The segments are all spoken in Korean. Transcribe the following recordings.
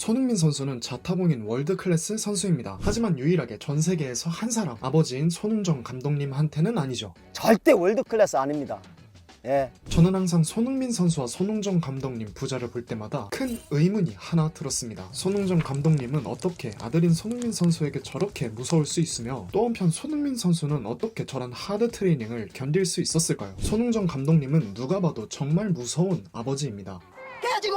손흥민 선수는 자타공인 월드클래스 선수입니다. 하지만 유일하게 전 세계에서 한 사람, 아버지인 손흥정 감독님한테는 아니죠. 절대 월드클래스 아닙니다. 예. 저는 항상 손흥민 선수와 손흥정 감독님 부자를 볼 때마다 큰 의문이 하나 들었습니다. 손흥정 감독님은 어떻게 아들인 손흥민 선수에게 저렇게 무서울 수 있으며, 또 한편 손흥민 선수는 어떻게 저런 하드 트레이닝을 견딜 수 있었을까요? 손흥정 감독님은 누가 봐도 정말 무서운 아버지입니다. 깨지고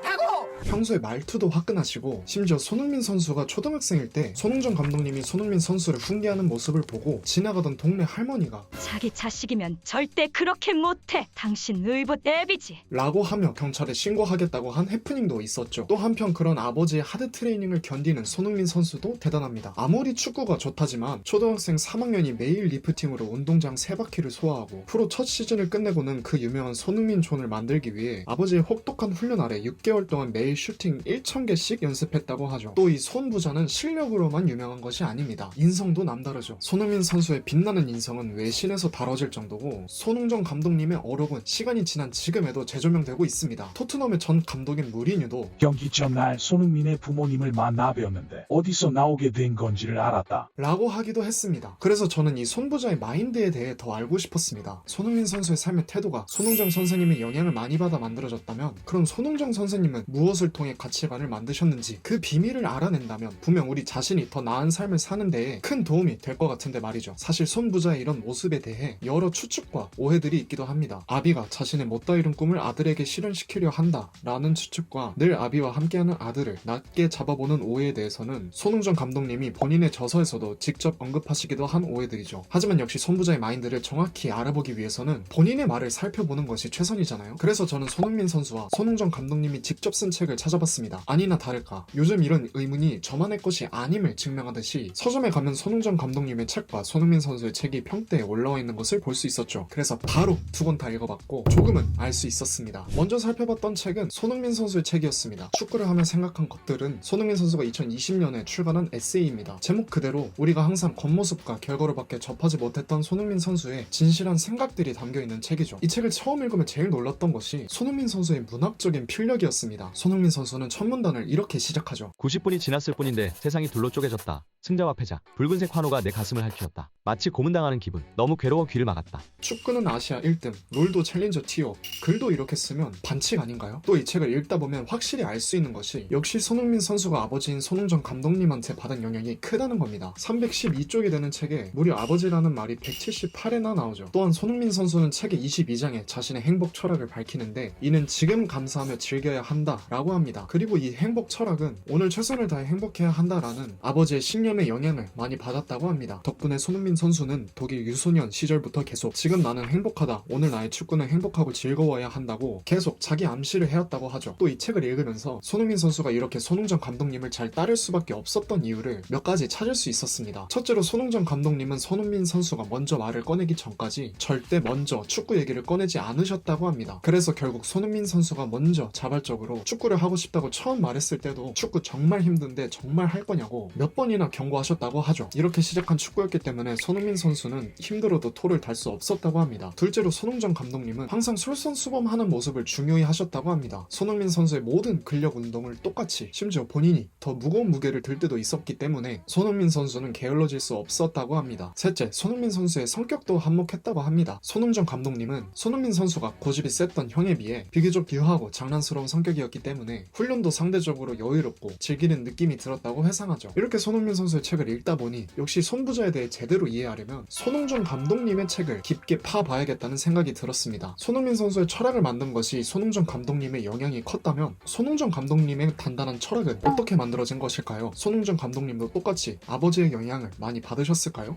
가고. 평소에 말투도 화끈하시고, 심지어 손흥민 선수가 초등학생일 때 손흥정 감독님이 손흥민 선수를 훈계하는 모습을 보고 지나가던 동네 할머니가 자기 자식이면 절대 그렇게 못해. 당신 의붓 애비지. 라고 하며 경찰에 신고하겠다고 한 해프닝도 있었죠. 또 한편 그런 아버지의 하드 트레이닝을 견디는 손흥민 선수도 대단합니다. 아무리 축구가 좋다지만 초등학생 3학년이 매일 리프팅으로 운동장 3바퀴를 소화하고 프로 첫 시즌을 끝내고는 그 유명한 손흥민 존을 만들기 위해 아버지의 혹독한 훈련 아래 6개월 동안 매일 슈팅 1000개씩 연습했다고 하죠. 또 이 손 부자는 실력으로만 유명한 것이 아닙니다. 인성도 남다르죠. 손흥민 선수의 빛나는 인성은 외신에서 다뤄질 정도고, 손흥정 감독님의 어록은 시간이 지난 지금에도 재조명되고 있습니다. 토트넘의 전 감독인 무리뉴도 경기 전날 손흥민의 부모님을 만나 뵈었는데 어디서 나오게 된 건지를 알았다. 라고 하기도 했습니다. 그래서 저는 이 손부자의 마인드에 대해 더 알고 싶었습니다. 손흥민 선수의 삶의 태도가 손흥정 선생님의 영향을 많이 받아 만들어졌다면, 그럼 손흥정 선생님은 무엇을 통해 가치관을 만드셨는지 그 비밀을 알아낸다면 분명 우리 자신이 더 나은 삶을 사는 데에 큰 도움이 될 것 같은데 말이죠. 사실 손부자의 이런 모습에 대해 여러 추측과 오해들이 있기도 합니다. 아비가 자신의 못다 이룬 꿈을 아들에게 실현시키려 한다 라는 추측과 늘 아비와 함께하는 아들을 낮게 잡아보는 오해에 대해서는 손흥정 감독님이 본인의 저서에서도 직접 언급하시기도 한 오해들이죠. 하지만 역시 손부자의 마인드를 정확히 알아보기 위해서는 본인의 말을 살펴보는 것이 최선이잖아요. 그래서 저는 손흥민 선수와 손흥정 감독님이 직접 쓴 책을 찾아봤습니다. 아니나 다를까 요즘 이런 의문이 저만의 것이 아님을 증명하듯이 서점에 가면 손흥정 감독님의 책과 손흥민 선수의 책이 평대에 올라와 있는 것을 볼 수 있었죠. 그래서 바로 두 권 다 읽어봤고 조금은 알 수 있었습니다. 먼저 살펴봤던 책은 손흥민 선수의 책이었습니다. 축구를 하며 생각한 것들은 손흥민 선수가 2020년에 출간한 에세이입니다. 제목 그대로 우리가 항상 겉모습과 결과로밖에 접하지 못했던 손흥민 선수의 진실한 생각들이 담겨있는 책이죠. 이 책을 처음 읽으면 제일 놀랐던 것이 손흥민 선수의 문학적인 필력이었습니다. 손흥민 선수는 첫 문단을 이렇게 시작하죠. 90분이 지났을 뿐인데 세상이 둘로 쪼개졌다. 승자와 패자, 붉은색 환호가 내 가슴을 핥히었다. 마치 고문당하는 기분. 너무 괴로워 귀를 막았다. 축구는 아시아 1등, 롤도 챌린저 티어. 글도 이렇게 쓰면 반칙 아닌가요? 또 이 책을 읽다 보면 확실히 알 수 있는 것이 역시 손흥민 선수가 아버지인 손흥정 감독님한테 받은 영향이 크다는 겁니다. 312쪽이 되는 책에 무려 아버지라는 말이 178회나 나오죠. 또한 손흥민 선수는 책의 22장에 자신의 행복 철학을 밝히는데, 이는 지금 감사하며 즐겨야 한다 라고 합니다. 그리고 이 행복 철학은 오늘 최선을 다해 행복해야 한다라는 아버지의 신념의 영향을 많이 받았다고 합니다. 덕분에 손흥민 선수는 독일 유소년 시절부터 계속 지금 나는 행복하다, 오늘 나의 축구는 행복하고 즐거워야 한다고 계속 자기 암시를 해왔다고 하죠. 또 이 책을 읽으면서 손흥민 선수가 이렇게 손흥정 감독님을 잘 따를 수밖에 없었던 이유를 몇 가지 찾을 수 있었습니다. 첫째로 손흥정 감독님은 손흥민 선수가 먼저 말을 꺼내기 전까지 절대 먼저 축구 얘기를 꺼내지 않으셨다고 합니다. 그래서 결국 손흥민 선수가 먼저 자발적으로 축구를 하고 싶다고 처음 말했을 때도 축구 정말 힘든데 정말 할 거냐고 몇 번이나 경고하셨다고 하죠. 이렇게 시작한 축구였기 때문에 손흥민 선수는 힘들어도 토를 달 수 없었다고 합니다. 둘째로 손흥정 감독님은 항상 솔선수범하는 모습을 중요히 하셨다고 합니다. 손흥민 선수의 모든 근력 운동을 똑같이, 심지어 본인이 더 무거운 무게를 들 때도 있었기 때문에 손흥민 선수는 게을러질 수 없었다고 합니다. 셋째, 손흥민 선수의 성격도 한몫했다고 합니다. 손흥정 감독님은 손흥민 선수가 고집이 셌던 형에 비해 비교적 유하고 장난스러운 성격이었기 때문에 훈련도 상대적으로 여유롭고 즐기는 느낌이 들었다고 회상하죠. 이렇게 손흥민 선수의 책을 읽다 보니 역시 손부자에 대해 제대로 이해하려면 손흥정 감독님의 책을 깊게 파봐야겠다는 생각이 들었습니다. 손흥민 선수의 철학을 만든 것이 손흥정 감독님의 영향이 컸다면 손흥정 감독님의 단단한 철학은 어떻게 만들어진 것일까요? 손흥정 감독님도 똑같이 아버지의 영향을 많이 받으셨을까요?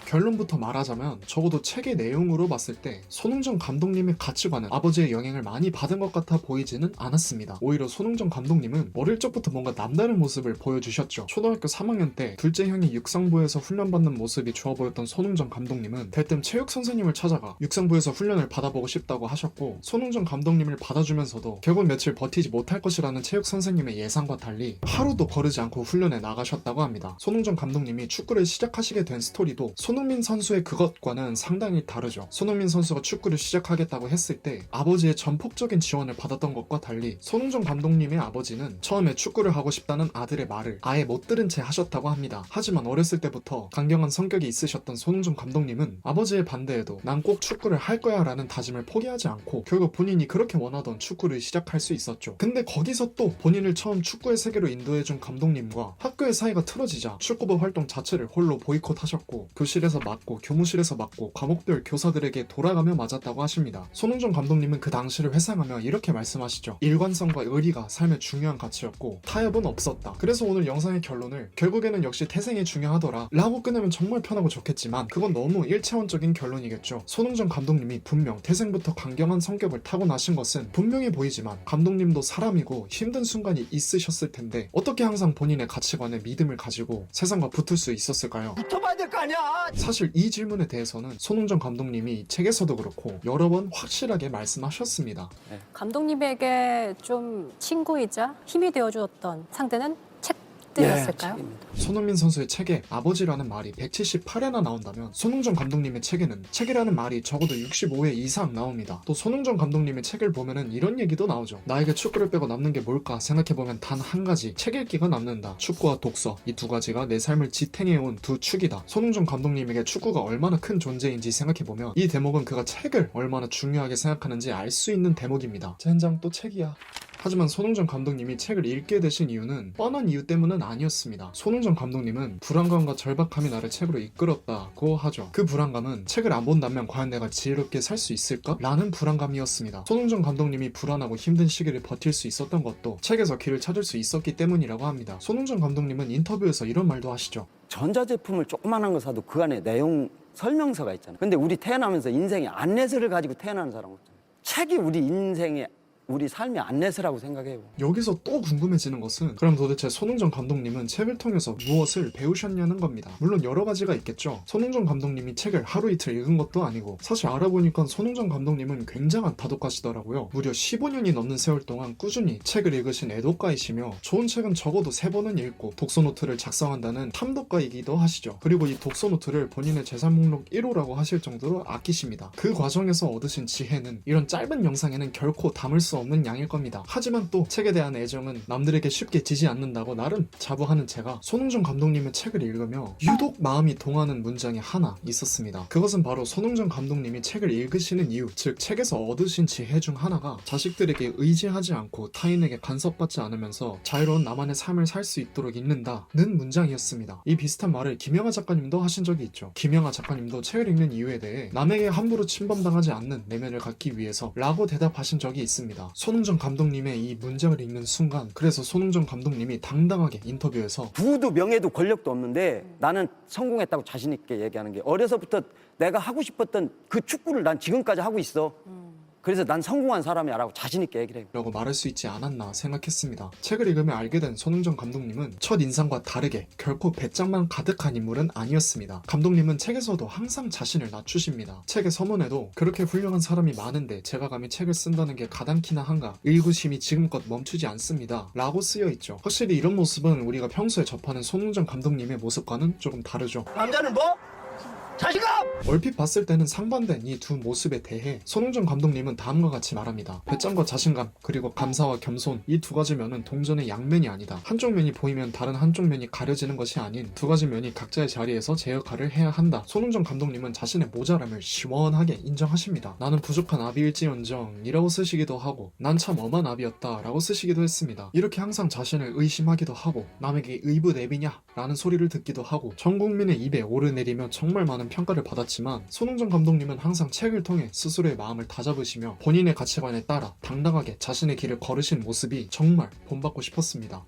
결론부터 말하자면 적어도 책의 내용으로 봤을 때 손흥정 감독님의 가치관은 아버지의 영향을 많이 받은 것 같아 보이지는 않았습니다. 오히려 손흥정 감독님은 어릴 적부터 뭔가 남다른 모습을 보여주셨죠. 초등학교 3학년 때 둘째 형이 육상부에서 훈련받는 모습이 좋아 보였던 손흥정 감독님은 대뜸 체육 선생님을 찾아가 육상부에서 훈련을 받아보고 싶다고 하셨고, 손흥정 감독님을 받아주면서도 결국 며칠 버티지 못할 것이라는 체육 선생님의 예상과 달리 하루도 거르지 않고 훈련에 나가셨다고 합니다. 손흥정 감독님이 축구를 시작하시게 된 스토리도 손흥민 선수의 그것과는 상당히 다르죠. 손흥민 선수가 축구를 시작하겠다고 했을 때 아버지의 전폭적인 지원을 받았던 것과 달리 손흥정 감독님의 아버지는 처음에 축구를 하고 싶다는 아들의 말을 아예 못 들은 채 하셨다고 합니다. 하지만 어렸을 때부터 강경한 성격이 있으셨던 손흥정 감독님은 아버지의 반대에도 난 꼭 축구를 할 거야 라는 다짐을 포기하지 않고 결국 본인이 그렇게 원하던 축구를 시작할 수 있었죠. 근데 거기서 또 본인을 처음 축구의 세계로 인도해준 감독님과 학교의 사이가 틀어지자 축구부 활동 자체를 홀로 보이콧하셨고 교실에서 맞고 교무실에서 맞고 과목별 교사들에게 돌아가며 맞았다고 하십니다. 손흥정 감독님은 그 당시를 회상하며 이렇게 말씀하시죠. 일관성과 의리가 삶의 중요한 가치였고 타협은 없었다. 그래서 오늘 영상의 결론을 결국에는 역시 태생이 중요하더라 라고 끝내면 정말 편하고 좋겠지만 그건 너무 일차원적인 결론이겠죠. 손흥정 감독님이 분명 태생부터 강경한 성격을 타고나신 것은 분명히 보이지만 감독님도 사람이고 힘든 순간이 있으셨을 텐데 어떻게 항상 본인의 가치관에 믿음을 가지고 세상과 붙을 수 있었을까요? 붙어봐야 될 거 아니야. 사실 이 질문에 대해서는 손흥정 감독님이 책에서도 그렇고 여러 번 확실하게 말씀하셨습니다. 감독님에게 좀 친구이자 힘이 되어주었던 상대는 책들이었을까요? 책입니다. 손흥민 선수의 책에 아버지라는 말이 178회나 나온다면 손흥정 감독님의 책에는 책이라는 말이 적어도 65회 이상 나옵니다. 또 손흥정 감독님의 책을 보면은 이런 얘기도 나오죠. 나에게 축구를 빼고 남는 게 뭘까 생각해보면 단 한 가지, 책 읽기가 남는다. 축구와 독서, 이 두 가지가 내 삶을 지탱해온 두 축이다. 손흥정 감독님에게 축구가 얼마나 큰 존재인지 생각해보면 이 대목은 그가 책을 얼마나 중요하게 생각하는지 알 수 있는 대목입니다. 젠장 또 책이야. 하지만 손흥정 감독님이 책을 읽게 되신 이유는 뻔한 이유 때문은 아니었습니다. 손흥정 감독님은 불안감과 절박함이 나를 책으로 이끌었다고 하죠. 그 불안감은 책을 안 본다면 과연 내가 지혜롭게 살 수 있을까? 라는 불안감이었습니다. 손흥정 감독님이 불안하고 힘든 시기를 버틸 수 있었던 것도 책에서 길을 찾을 수 있었기 때문이라고 합니다. 손흥정 감독님은 인터뷰에서 이런 말도 하시죠. 전자제품을 조그만한 거 사도 그 안에 내용 설명서가 있잖아. 근데 우리 태어나면서 인생의 안내서를 가지고 태어나는 사람 없잖아. 책이 우리 인생의 우리 삶의 안내서라고 생각해요. 여기서 또 궁금해지는 것은 그럼 도대체 손흥정 감독님은 책을 통해서 무엇을 배우셨냐는 겁니다. 물론 여러 가지가 있겠죠. 손흥정 감독님이 책을 하루 이틀 읽은 것도 아니고 사실 알아보니까 손흥정 감독님은 굉장한 다독가시더라고요. 무려 15년이 넘는 세월 동안 꾸준히 책을 읽으신 애독가이시며 좋은 책은 적어도 3번은 읽고 독서노트를 작성한다는 탐독가이기도 하시죠. 그리고 이 독서노트를 본인의 재산 목록 1호라고 하실 정도로 아끼십니다. 그 과정에서 얻으신 지혜는 이런 짧은 영상에는 결코 담을 수 없는 양일 겁니다. 하지만 또 책에 대한 애정은 남들에게 쉽게 지지 않는다고 나름 자부하는 제가 손흥정 감독님의 책을 읽으며 유독 마음이 동하는 문장이 하나 있었습니다. 그것은 바로 손흥정 감독님이 책을 읽으시는 이유, 즉 책에서 얻으신 지혜 중 하나가 자식들에게 의지하지 않고 타인에게 간섭받지 않으면서 자유로운 나만의 삶을 살 수 있도록 읽는다는 문장이었습니다. 이 비슷한 말을 김영하 작가님도 하신 적이 있죠. 김영하 작가님도 책을 읽는 이유에 대해 남에게 함부로 침범당하지 않는 내면을 갖기 위해서 라고 대답하신 적이 있습니다. 손흥정 감독님의 이 문장을 읽는 순간 그래서 손흥정 감독님이 당당하게 인터뷰에서 부도 명예도 권력도 없는데 나는 성공했다고 자신 있게 얘기하는 게 어려서부터 내가 하고 싶었던 그 축구를 난 지금까지 하고 있어. 그래서 난 성공한 사람이야 라고 자신 있게 얘기를 해요. 라고 말할 수 있지 않았나 생각했습니다. 책을 읽으며 알게 된 손흥정 감독님은 첫 인상과 다르게 결코 배짱만 가득한 인물은 아니었습니다. 감독님은 책에서도 항상 자신을 낮추십니다. 책의 서문에도 그렇게 훌륭한 사람이 많은데 제가 감히 책을 쓴다는 게 가당키나 한가, 의구심이 지금껏 멈추지 않습니다 라고 쓰여있죠. 확실히 이런 모습은 우리가 평소에 접하는 손흥정 감독님의 모습과는 조금 다르죠. 남자는 뭐? 자신감! 얼핏 봤을 때는 상반된 이 두 모습에 대해 손흥정 감독님은 다음과 같이 말합니다. 배짱과 자신감 그리고 감사와 겸손, 이 두 가지 면은 동전의 양면이 아니다. 한쪽 면이 보이면 다른 한쪽 면이 가려지는 것이 아닌 두 가지 면이 각자의 자리에서 제 역할을 해야 한다. 손흥정 감독님은 자신의 모자람을 시원하게 인정하십니다. 나는 부족한 아비일지언정 이라고 쓰시기도 하고 난 참 엄한 아비였다 라고 쓰시기도 했습니다. 이렇게 항상 자신을 의심하기도 하고 남에게 의붓애비냐 라는 소리를 듣기도 하고 전 국민의 입에 오르내리며 정말 많은 평가를 받았지만 손흥정 감독님은 항상 책을 통해 스스로의 마음을 다잡으시며 본인의 가치관에 따라 당당하게 자신의 길을 걸으신 모습이 정말 본받고 싶었습니다.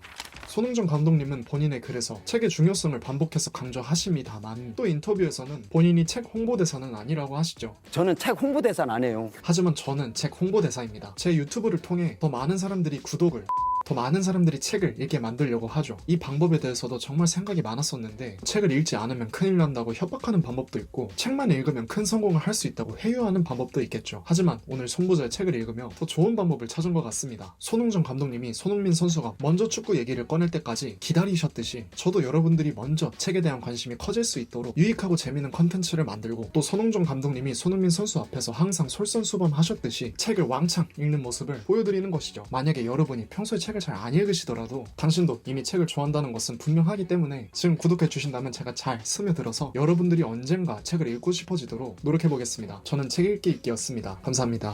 손흥정 감독님은 본인의 글에서 책의 중요성을 반복해서 강조하십니다만 또 인터뷰에서는 본인이 책 홍보대사는 아니라고 하시죠. 저는 책 홍보대사는 안 해요. 하지만 저는 책 홍보대사입니다. 제 유튜브를 통해 더 많은 사람들이 구독을 더 많은 사람들이 책을 읽게 만들려고 하죠. 이 방법에 대해서도 정말 생각이 많았었는데 책을 읽지 않으면 큰일 난다고 협박하는 방법도 있고 책만 읽으면 큰 성공을 할 수 있다고 회유하는 방법도 있겠죠. 하지만 오늘 손보자의 책을 읽으며 더 좋은 방법을 찾은 것 같습니다. 손흥정 감독님이 손흥민 선수가 먼저 축구 얘기를 꺼낼 때까지 기다리셨듯이 저도 여러분들이 먼저 책에 대한 관심이 커질 수 있도록 유익하고 재미있는 컨텐츠를 만들고 또 손흥정 감독님이 손흥민 선수 앞에서 항상 솔선수범하셨듯이 책을 왕창 읽는 모습을 보여드리는 것이죠. 만약에 여러분이 평소에 책을 잘 안 읽으시더라도 당신도 이미 책을 좋아한다는 것은 분명하기 때문에 지금 구독해 주신다면 제가 잘 스며들어서 여러분들이 언젠가 책을 읽고 싶어지도록 노력해보겠습니다. 저는 책 읽기 읽기였습니다. 감사합니다.